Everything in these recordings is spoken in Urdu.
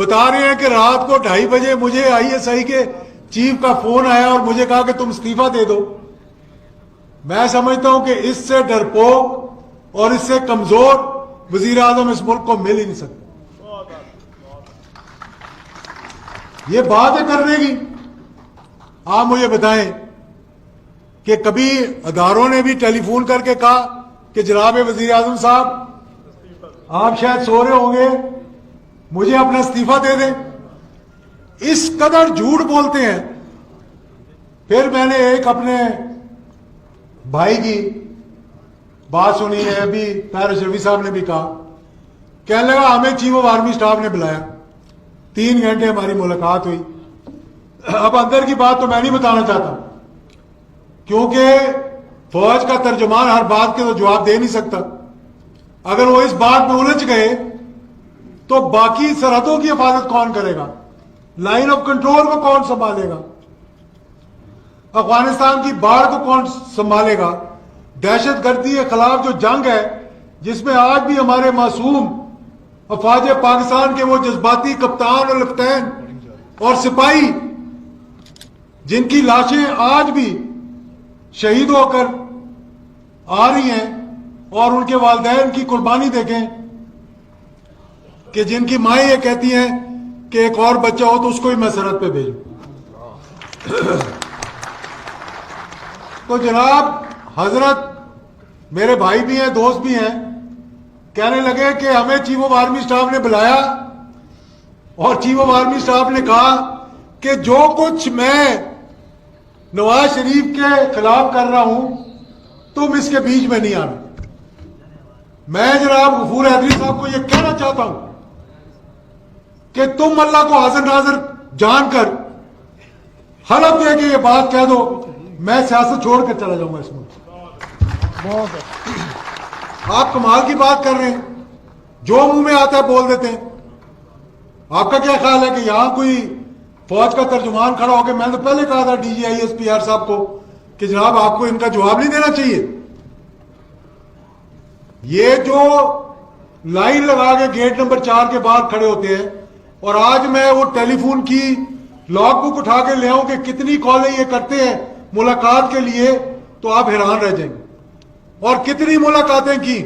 بتا رہے ہیں کہ رات کو 2:30 بجے مجھے ISI کے چیف کا فون آیا اور مجھے کہا کہ تم استعفیٰ دے دو. میں سمجھتا ہوں کہ اس سے ڈرپوک اور اس سے کمزور وزیر اعظم اس ملک کو مل ہی نہیں سکتا. یہ بات ہے کرنے کی. آپ مجھے بتائیں کہ کبھی اداروں نے بھی ٹیلی فون کر کے کہا کہ جناب وزیر اعظم صاحب آپ شاید سو رہے ہوں گے, مجھے اپنا استعفیٰ دے دیں. اس قدر جھوٹ بولتے ہیں. پھر میں نے ایک اپنے بھائی کی بات سنی ہے, ابھی طاہر اشرفی صاحب نے بھی کہا, کہنے لگا ہمیں چیف آف آرمی اسٹاف نے بلایا, 3 گھنٹے ہماری ملاقات ہوئی. اب اندر کی بات تو میں نہیں بتانا چاہتا کیونکہ فوج کا ترجمان ہر بات کے تو جواب دے نہیں سکتا. اگر وہ اس بات میں الجھ گئے تو باقی سرحدوں کی حفاظت کون کرے گا, لائن آف کنٹرول کو کون سنبھالے گا, افغانستان کی باڑھ کو کون سنبھالے گا, دہشت گردی کے خلاف جو جنگ ہے جس میں آج بھی ہمارے معصوم افواج پاکستان کے وہ جذباتی کپتان اور لیفٹینن اور سپاہی جن کی لاشیں آج بھی شہید ہو کر آ رہی ہیں اور ان کے والدین کی قربانی دیکھیں کہ جن کی مائیں یہ کہتی ہیں کہ ایک اور بچہ ہو تو اس کو ہی میں سرحد پہ بھیجوں. تو جناب حضرت میرے بھائی بھی ہیں, دوست بھی ہیں, کہنے لگے کہ ہمیں چیف آف آرمی اسٹاف نے بلایا اور چیف آف آرمی اسٹاف نے کہا کہ جو کچھ میں نواز شریف کے خلاف کر رہا ہوں تم اس کے بیچ میں نہیں آنا. میں جناب غفور حیدری صاحب کو یہ کہنا چاہتا ہوں کہ تم اللہ کو حاضر ناظر جان کر حلف دے کے یہ بات کہہ دو, میں سیاست چھوڑ کر چلا جاؤں گا اس ملک. آپ کمال کی بات کر رہے ہیں, جو منہ میں آتا ہے بول دیتے ہیں. آپ کا کیا خیال ہے کہ یہاں کوئی فوج کا ترجمان کھڑا ہو کے, میں نے تو پہلے کہا تھا DG ISPR صاحب کو کہ جناب آپ کو ان کا جواب نہیں دینا چاہیے. یہ جو لائن لگا کے گیٹ نمبر 4 کے باہر کھڑے ہوتے ہیں, اور آج میں وہ ٹیلی فون کی لاگ بک اٹھا کے لے آؤں کہ کتنی کالیں یہ کرتے ہیں ملاقات کے لیے, تو آپ حیران رہ جائیں گے. اور کتنی ملاقاتیں کی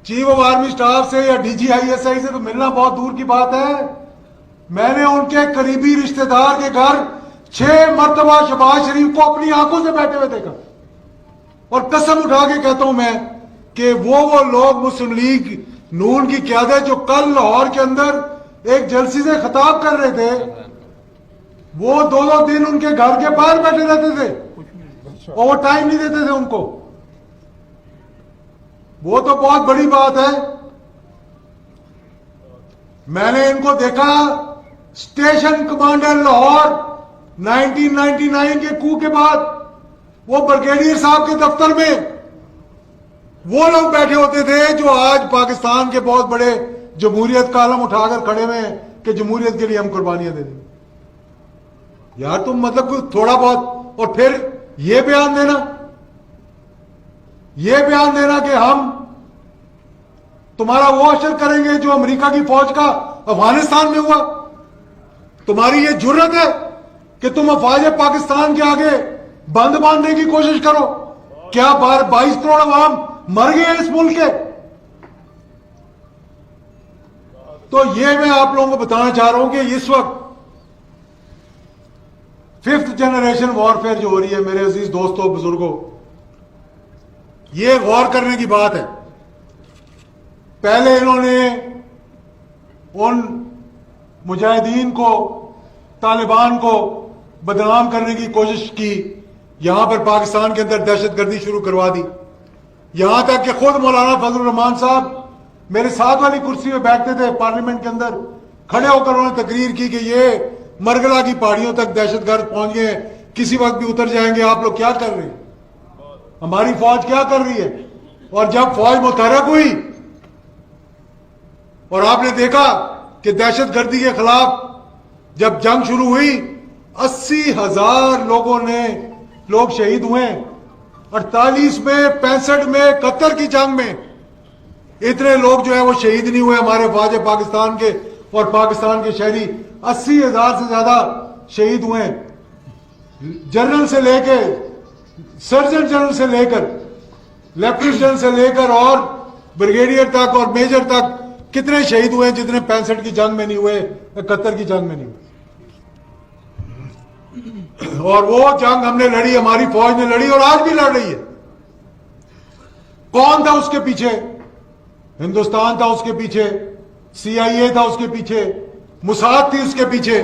چیف آف آرمی اسٹاف سے یا DG ISI سے, تو ملنا بہت دور کی بات ہے. میں نے ان کے قریبی رشتہ دار کے گھر 6 مرتبہ شہباز شریف کو اپنی آنکھوں سے بیٹھے ہوئے دیکھا, اور قسم اٹھا کے کہتا ہوں میں کہ وہ لوگ مسلم لیگ نون کی قیادت جو کل لاہور کے اندر ایک جلسے سے خطاب کر رہے تھے, وہ 2 دن ان کے گھر کے باہر بیٹھے رہتے تھے اور وہ ٹائم نہیں دیتے تھے ان کو. وہ تو بہت بڑی بات ہے. میں نے ان کو دیکھا اسٹیشن کمانڈر لاہور 1999 کے کو کے بعد, وہ بریگیڈیئر صاحب کے دفتر میں وہ لوگ بیٹھے ہوتے تھے جو آج پاکستان کے بہت بڑے جمہوریت کا علم اٹھا کر کھڑے ہوئے ہیں کہ جمہوریت کے لیے ہم قربانیاں دے دیں. یار تم مطلب کوئی تھوڑا بہت, اور پھر یہ بیان دینا کہ ہم تمہارا وہ اشر کریں گے جو امریکہ کی فوج کا افغانستان میں ہوا. تمہاری یہ جرت ہے کہ تم افواج پاکستان کے آگے بند باندھنے کی کوشش کرو. کیا 22 کروڑ عوام مر گئے ہیں اس ملک کے؟ تو یہ میں آپ لوگوں کو بتانا چاہ رہا ہوں کہ اس وقت 5th جنریشن وارفیئر جو ہو رہی ہے میرے عزیز دوستوں بزرگوں, یہ غور کرنے کی بات ہے. پہلے انہوں نے ان مجاہدین کو, طالبان کو بدنام کرنے کی کوشش کی, یہاں پر پاکستان کے اندر دہشت گردی شروع کروا دی, یہاں تک کہ خود مولانا فضل الرحمان صاحب میرے ساتھ والی کرسی میں بیٹھتے تھے پارلیمنٹ کے اندر, کھڑے ہو کر انہوں نے تقریر کی کہ یہ مرگلا کی پہاڑیوں تک دہشت گرد پہنچ گئے, کسی وقت بھی اتر جائیں گے. آپ لوگ کیا کر رہے ہیں, ہماری فوج کیا کر رہی ہے؟ اور جب فوج متحرک ہوئی اور آپ نے دیکھا کہ دہشت گردی کے خلاف جب جنگ شروع ہوئی 80,000 لوگ شہید ہوئے. 48 میں 65 میں 71 کی جنگ میں اتنے لوگ جو ہے وہ شہید نہیں ہوئے ہمارے افواج پاکستان کے اور پاکستان کے شہری 80,000 سے زیادہ شہید ہوئے ہیں. جنرل سے لے کے سرجن جنرل سے لے کر لیفٹیننٹ جنرل سے لے کر اور بریگیڈیئر تک اور میجر تک کتنے شہید ہوئے ہیں جتنے 65 کی جنگ میں نہیں ہوئے, 71 کی جنگ میں نہیں ہوئے. اور وہ جنگ ہم نے لڑی, ہماری فوج نے لڑی اور آج بھی لڑ رہی ہے. کون تھا اس کے پیچھے؟ ہندوستان تھا اس کے پیچھے, CIA تھا اس کے پیچھے, موساد تھی اس کے پیچھے.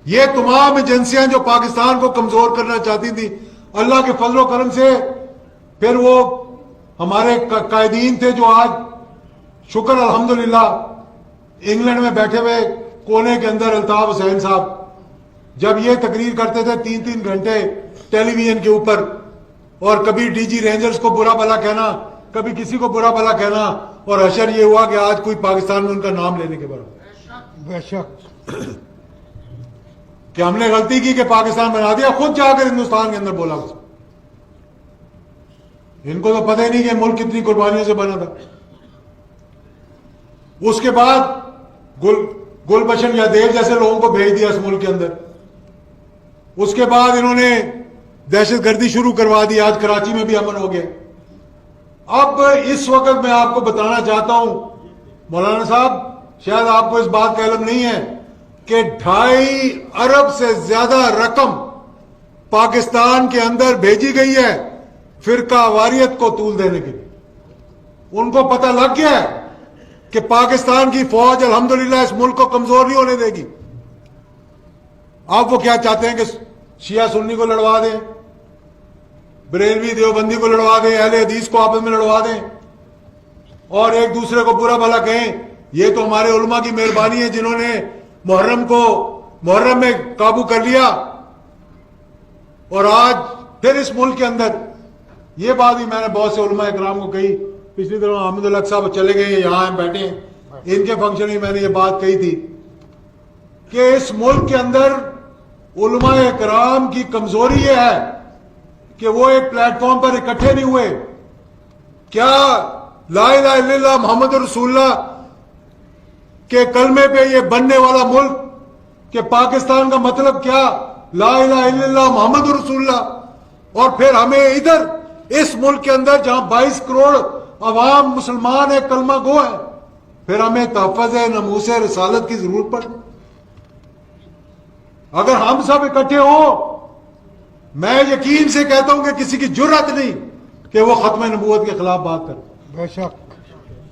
یہ تمام ایجنسیاں جو پاکستان کو کمزور کرنا چاہتی تھی, اللہ کے فضل و کرم سے پھر وہ ہمارے قائدین تھے جو آج شکر الحمدللہ انگلینڈ میں بیٹھے ہوئے کونے کے اندر, الطاف حسین صاحب جب یہ تقریر کرتے تھے 3-3 گھنٹے ٹیلی ویژن کے اوپر, اور کبھی ڈی جی رینجرز کو برا بھلا کہنا, کبھی کسی کو برا بھلا کہنا, اور حشر یہ ہوا کہ آج کوئی پاکستان میں ان کا نام لینے کے برابر. بے شک کہ ہم نے غلطی کی کہ پاکستان بنا دیا, خود جا کر ہندوستان کے اندر بولا اس. ان کو تو پتہ ہی نہیں کہ ملک کتنی قربانیوں سے بنا تھا. اس کے بعد گلبشن یادیو جیسے لوگوں کو بھیج دیا اس ملک کے اندر. اس کے بعد انہوں نے دہشت گردی شروع کروا دی, آج کراچی میں بھی امن ہو گیا. اب اس وقت میں آپ کو بتانا چاہتا ہوں مولانا صاحب, شاید آپ کو اس بات کا علم نہیں ہے کہ 2.5 ارب سے زیادہ رقم پاکستان کے اندر بھیجی گئی ہے فرقہ واریت کو طول دینے کے لیے. ان کو پتہ لگ گیا ہے کہ پاکستان کی فوج الحمدللہ اس ملک کو کمزور نہیں ہونے دے گی. آپ وہ کیا چاہتے ہیں کہ شیعہ سنی کو لڑوا دیں, بریلوی دیوبندی کو لڑوا دیں, اہل حدیث کو آپس میں لڑوا دیں, اور ایک دوسرے کو برا بھلا کہیں. یہ تو ہمارے علماء کی مہربانی ہے جنہوں نے محرم میں قابو کر لیا. اور آج پھر اس ملک کے اندر یہ بات بھی میں نے بہت سے علماء اکرام کو کہی, پچھلی طرح احمد الحق صاحب چلے گئے, یہاں ہم بیٹھے ہیں, ان کے فنکشن میں میں نے یہ بات کہی تھی کہ اس ملک کے اندر علماء اکرام کی کمزوری یہ ہے کہ وہ ایک پلیٹ فارم پر اکٹھے نہیں ہوئے. کیا لا الہ الا اللہ محمد رسول اللہ کے کلمے پہ یہ بننے والا ملک کہ پاکستان کا مطلب کیا لا الہ الا اللہ محمد رسول اللہ, اور پھر ہمیں ادھر اس ملک کے اندر جہاں 22 کروڑ عوام مسلمان ہے, کلمہ گو ہے, پھر ہمیں تحفظ ناموس رسالت کی ضرورت پڑے. اگر ہم سب اکٹھے ہوں, میں یقین سے کہتا ہوں کہ کسی کی جرات نہیں کہ وہ ختم نبوت کے خلاف بات کرے. بے شک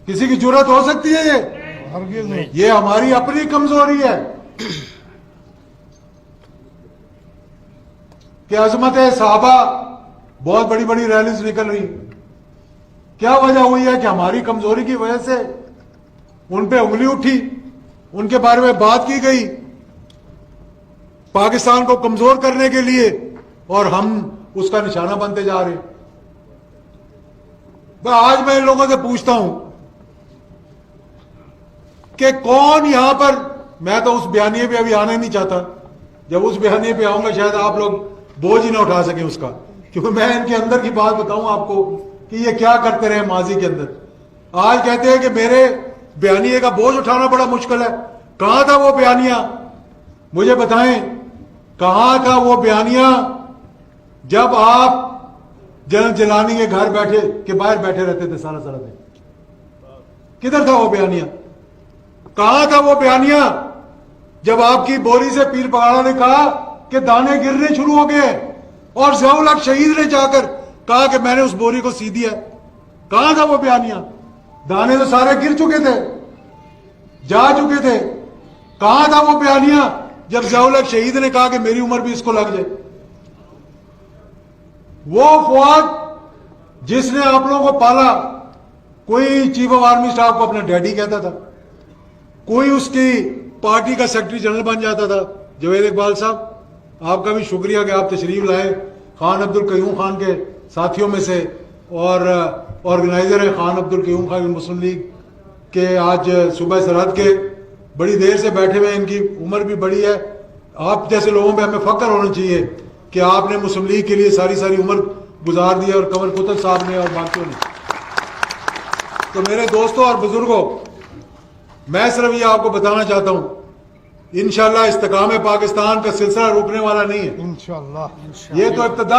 کسی کی جرات ہو سکتی ہے یہ؟ ہرگز نہیں. یہ ہماری اپنی کمزوری ہے کہ عظمت صحابہ بہت بڑی بڑی ریلیز نکل رہی. کیا وجہ ہوئی ہے کہ ہماری کمزوری کی وجہ سے ان پہ انگلی اٹھی, ان کے بارے میں بات کی گئی پاکستان کو کمزور کرنے کے لیے, اور ہم اس کا نشانہ بنتے جا رہے ہیں. آج میں ان لوگوں سے پوچھتا ہوں کہ کون یہاں پر, میں تو اس بیانیے پہ ابھی آنا نہیں چاہتا, جب اس بیانیے پہ آؤں گا شاید آپ لوگ بوجھ ہی نہ اٹھا سکیں اس کا, کیونکہ میں ان کے اندر کی بات بتاؤں آپ کو کہ یہ کیا کرتے رہے ماضی کے اندر. آج کہتے ہیں کہ میرے بیانیے کا بوجھ اٹھانا بڑا مشکل ہے. کہاں تھا وہ بیانیہ؟ مجھے بتائیں کہاں تھا وہ بیانیہ جب آپ جنرل جیلانی کے گھر بیٹھے کے باہر بیٹھے رہتے تھے سارا دن؟ کدھر تھا وہ بیانیہ؟ کہاں تھا وہ بیانیہ جب آپ کی بوری سے پیر پگاڑا نے کہا کہ دانے گرنے شروع ہو گئے, اور ضیاء الحق شہید نے جا کر کہا کہ میں نے اس بوری کو سی دیا؟ کہاں تھا وہ بیانیہ؟ دانے تو سارے گر چکے تھے, جا چکے تھے. کہاں تھا وہ بیانیہ جب ضیاء الحق شہید نے کہا کہ میری عمر بھی اس کو لگ جائے؟ وہ فواد جس نے آپ لوگوں کو پالا, کوئی چیف آف آرمی اسٹاف کو اپنا ڈیڈی کہتا تھا, کوئی اس کی پارٹی کا سیکرٹری جنرل بن جاتا تھا. جوید اقبال صاحب, آپ کا بھی شکریہ کہ آپ تشریف لائے, خان عبد القیوم خان کے ساتھیوں میں سے, اور آرگنائزر ہیں خان عبد القیوم خان مسلم لیگ کے, آج صوبہ سرحد کے بڑی دیر سے بیٹھے ہوئے, ان کی عمر بھی بڑی ہے. آپ جیسے لوگوں پہ ہمیں فخر ہونا چاہیے کہ آپ نے مسلم لیگ کے لیے ساری عمر گزار دی, اور قمر قطب صاحب نے اور باقیوں نے. تو میرے دوستوں اور بزرگوں, میں صرف یہ آپ کو بتانا چاہتا ہوں انشاءاللہ استحکام پاکستان کا سلسلہ رکنے والا نہیں ہے. انشاءاللہ یہ تو ابتدا